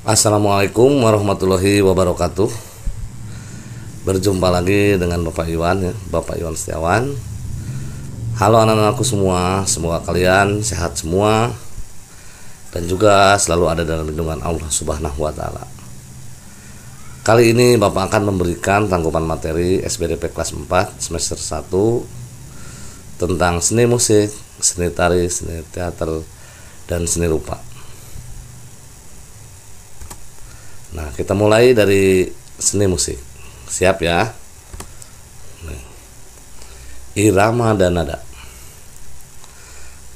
Assalamualaikum warahmatullahi wabarakatuh. Berjumpa lagi dengan Bapak Iwan ya, Bapak Iwan Setiawan. Halo anak-anakku semua, semoga kalian sehat semua dan juga selalu ada dalam lindungan Allah Subhanahu wa taala. Kali ini Bapak akan memberikan tanggapan materi SBDP kelas 4 semester 1 tentang seni musik, seni tari, seni teater, dan seni rupa. Nah, kita mulai dari seni musik. Siap ya? Irama dan nada.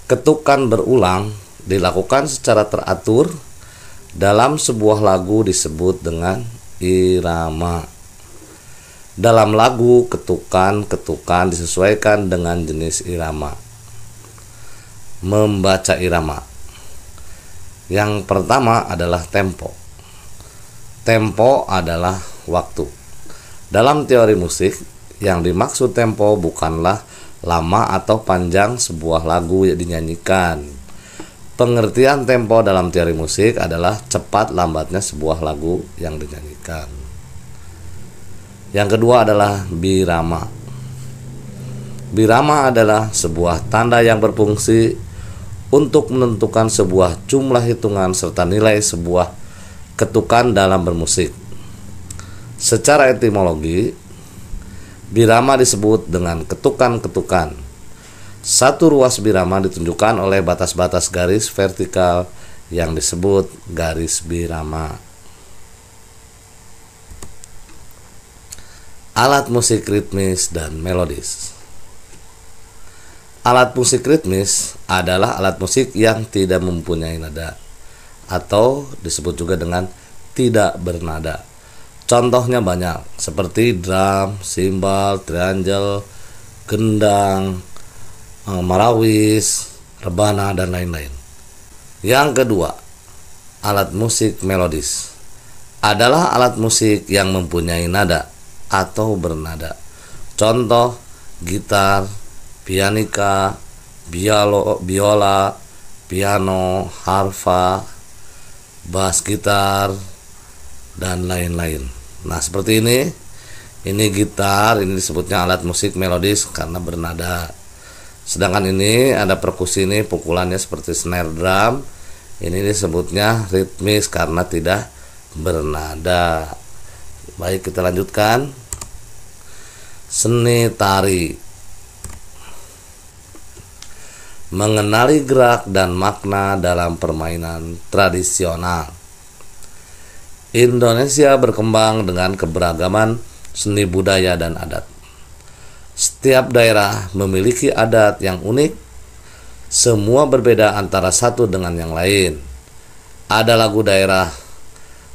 Ketukan berulang dilakukan secara teratur dalam sebuah lagu disebut dengan irama. Dalam lagu, ketukan-ketukan disesuaikan dengan jenis irama. Membaca irama. Yang pertama adalah tempo. Tempo adalah waktu. Dalam teori musik, yang dimaksud tempo bukanlah lama atau panjang sebuah lagu yang dinyanyikan. Pengertian tempo dalam teori musik adalah cepat lambatnya sebuah lagu yang dinyanyikan. Yang kedua adalah birama. Birama adalah sebuah tanda yang berfungsi untuk menentukan sebuah jumlah hitungan serta nilai sebuah ketukan dalam bermusik. Secara etimologi, birama disebut dengan ketukan-ketukan. Satu ruas birama ditunjukkan oleh batas-batas garis vertikal yang disebut garis birama. Alat musik ritmis dan melodis. Alat musik ritmis adalah alat musik yang tidak mempunyai nada atau disebut juga dengan tidak bernada. Contohnya banyak seperti drum, simbal, triangle, gendang, marawis, rebana, dan lain-lain. Yang kedua, alat musik melodis adalah alat musik yang mempunyai nada atau bernada. Contoh gitar, pianika, biola, piano, harfa, bass gitar, dan lain-lain. Nah, seperti ini gitar, ini disebutnya alat musik melodis karena bernada. Sedangkan ini ada perkusi, ini pukulannya seperti snare drum, ini disebutnya ritmis karena tidak bernada. Baik, kita lanjutkan. Seni tari. Mengenali gerak dan makna dalam permainan tradisional. Indonesia berkembang dengan keberagaman seni budaya dan adat. Setiap daerah memiliki adat yang unik. Semua berbeda antara satu dengan yang lain. Ada lagu daerah,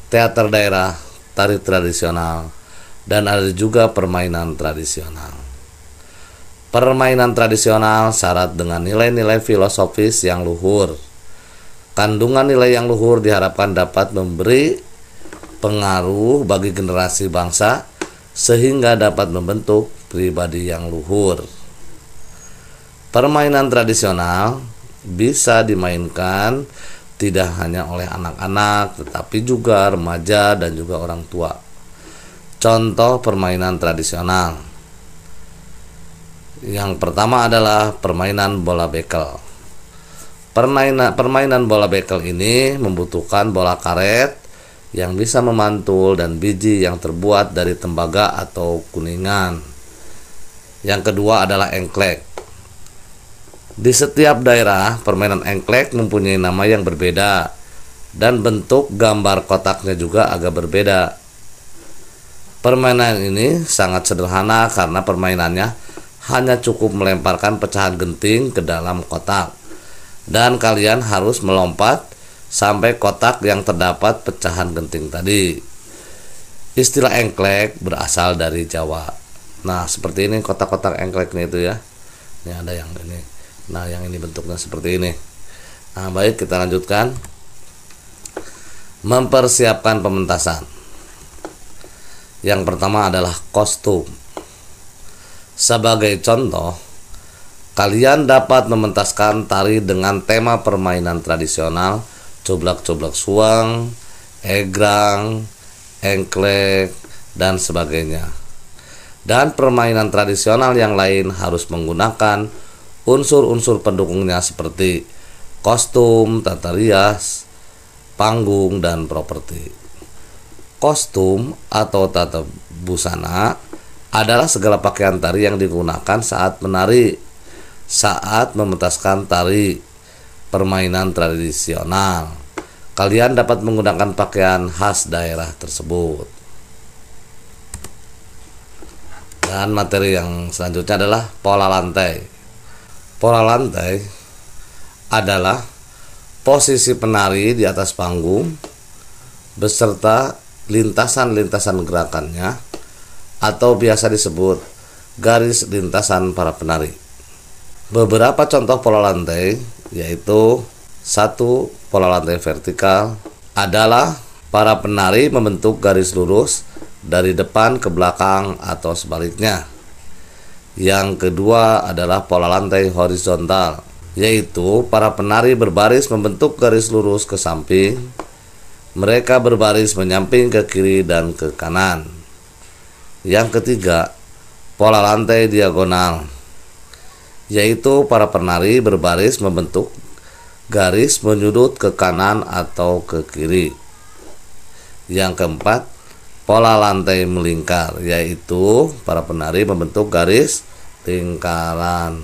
teater daerah, tari tradisional, dan ada juga permainan tradisional. Permainan tradisional syarat dengan nilai-nilai filosofis yang luhur. Kandungan nilai yang luhur diharapkan dapat memberi pengaruh bagi generasi bangsa sehingga dapat membentuk pribadi yang luhur. Permainan tradisional bisa dimainkan tidak hanya oleh anak-anak tetapi juga remaja dan juga orang tua. Contoh permainan tradisional. Yang pertama adalah permainan bola bekel. Permainan bola bekel ini membutuhkan bola karet yang bisa memantul dan biji yang terbuat dari tembaga atau kuningan. Yang kedua adalah engklek. Di setiap daerah, permainan engklek mempunyai nama yang berbeda dan bentuk gambar kotaknya juga agak berbeda. Permainan ini sangat sederhana karena permainannya hanya cukup melemparkan pecahan genting ke dalam kotak dan kalian harus melompat sampai kotak yang terdapat pecahan genting tadi. Istilah engklek berasal dari Jawa. Nah, seperti ini kotak-kotak engkleknya itu ya. Ini ada yang ini. Nah, yang ini bentuknya seperti ini. Nah, baik, kita lanjutkan. Mempersiapkan pementasan. Yang pertama adalah kostum. Sebagai contoh, kalian dapat mementaskan tari dengan tema permainan tradisional, coblak-coblak suang, egrang, engklek, dan sebagainya. Dan permainan tradisional yang lain harus menggunakan unsur-unsur pendukungnya seperti kostum, tata rias, panggung, dan properti. Kostum atau tata busana adalah segala pakaian tari yang digunakan saat menari, saat mementaskan tari permainan tradisional. Kalian dapat menggunakan pakaian khas daerah tersebut. Dan materi yang selanjutnya adalah pola lantai. Pola lantai adalah posisi penari di atas panggung beserta lintasan-lintasan gerakannya atau biasa disebut garis lintasan para penari. Beberapa contoh pola lantai yaitu: 1. Pola lantai vertikal adalah para penari membentuk garis lurus dari depan ke belakang atau sebaliknya. Yang kedua adalah pola lantai horizontal, yaitu para penari berbaris membentuk garis lurus ke samping. Mereka berbaris menyamping ke kiri dan ke kanan. Yang ketiga, pola lantai diagonal, yaitu para penari berbaris membentuk garis menyudut ke kanan atau ke kiri. Yang keempat, pola lantai melingkar, yaitu para penari membentuk garis lingkaran.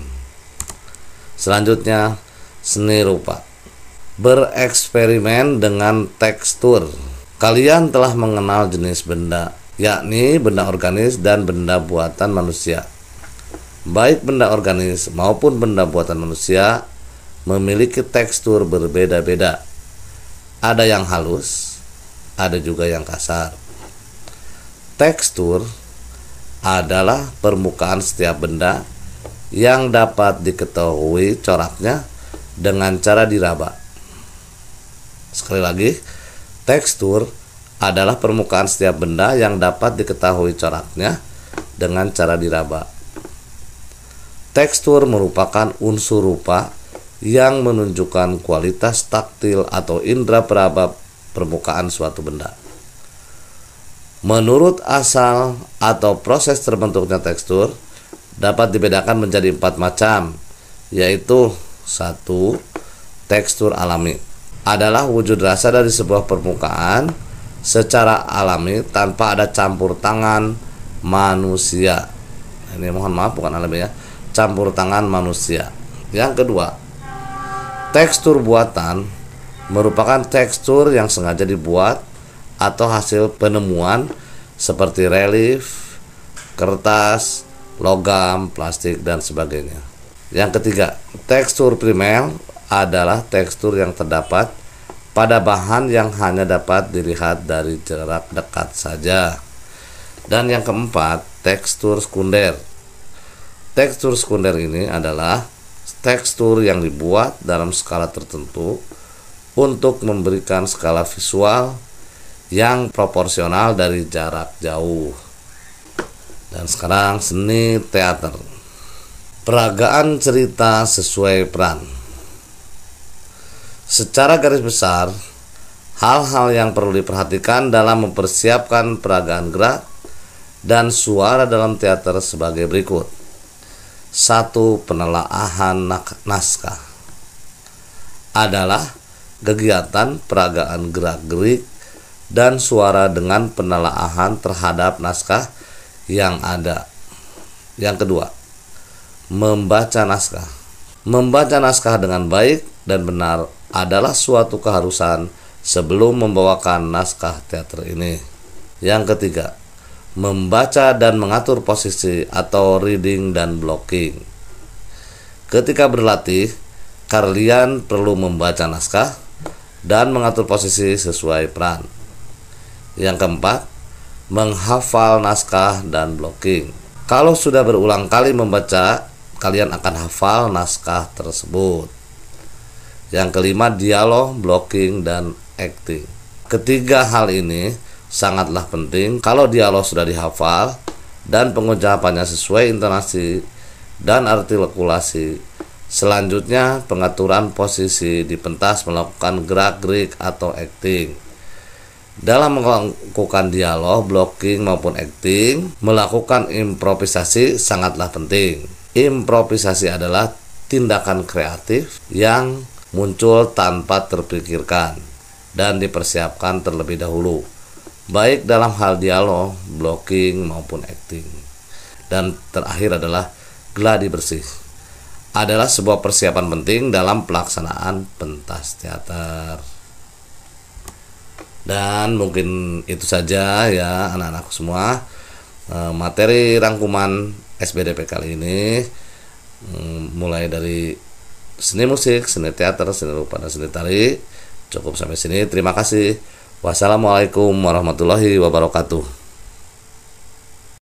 Selanjutnya, seni rupa. Bereksperimen dengan tekstur. Kalian telah mengenal jenis benda, yakni benda organis dan benda buatan manusia. Baik benda organis maupun benda buatan manusia memiliki tekstur berbeda-beda. Ada yang halus, ada juga yang kasar. Tekstur adalah permukaan setiap benda yang dapat diketahui coraknya dengan cara diraba. Sekali lagi, tekstur adalah permukaan setiap benda yang dapat diketahui coraknya dengan cara diraba. Tekstur merupakan unsur rupa yang menunjukkan kualitas taktil atau indera peraba permukaan suatu benda. Menurut asal atau proses terbentuknya tekstur dapat dibedakan menjadi 4 macam, yaitu 1. Tekstur alami adalah wujud rasa dari sebuah permukaan secara alami tanpa ada campur tangan manusia. Ini mohon maaf bukan alami ya, campur tangan manusia. Yang kedua, tekstur buatan merupakan tekstur yang sengaja dibuat atau hasil penemuan seperti relief, kertas, logam, plastik, dan sebagainya. Yang ketiga, tekstur primer adalah tekstur yang terdapat pada bahan yang hanya dapat dilihat dari jarak dekat saja. Dan yang keempat, tekstur sekunder. Tekstur sekunder ini adalah tekstur yang dibuat dalam skala tertentu untuk memberikan skala visual yang proporsional dari jarak jauh. Dan sekarang seni teater. Peragaan cerita sesuai peran. Secara garis besar, hal-hal yang perlu diperhatikan dalam mempersiapkan peragaan gerak dan suara dalam teater sebagai berikut. 1. Penelaahan naskah adalah kegiatan peragaan gerak-gerik dan suara dengan penelaahan terhadap naskah yang ada. Yang kedua, membaca naskah. Membaca naskah dengan baik dan benar adalah suatu keharusan sebelum membawakan naskah teater ini. Yang ketiga, membaca dan mengatur posisi atau reading dan blocking. Ketika berlatih, kalian perlu membaca naskah dan mengatur posisi sesuai peran. Yang keempat, menghafal naskah dan blocking. Kalau sudah berulang kali membaca, kalian akan hafal naskah tersebut. Yang kelima, dialog, blocking, dan acting. Ketiga hal ini sangatlah penting. Kalau dialog sudah dihafal dan pengucapannya sesuai intonasi dan artikulasi, selanjutnya pengaturan posisi di pentas melakukan gerak-gerik atau acting. Dalam melakukan dialog, blocking maupun acting, melakukan improvisasi sangatlah penting. Improvisasi adalah tindakan kreatif yang muncul tanpa terpikirkan dan dipersiapkan terlebih dahulu, baik dalam hal dialog, blocking maupun acting. Dan terakhir adalah gladi bersih. Adalah sebuah persiapan penting dalam pelaksanaan pentas teater. Dan mungkin itu saja ya anak-anak semua, materi rangkuman SBDP kali ini, mulai dari seni musik, seni teater, seni rupa, dan seni tari. Cukup sampai sini. Terima kasih. Wassalamualaikum warahmatullahi wabarakatuh.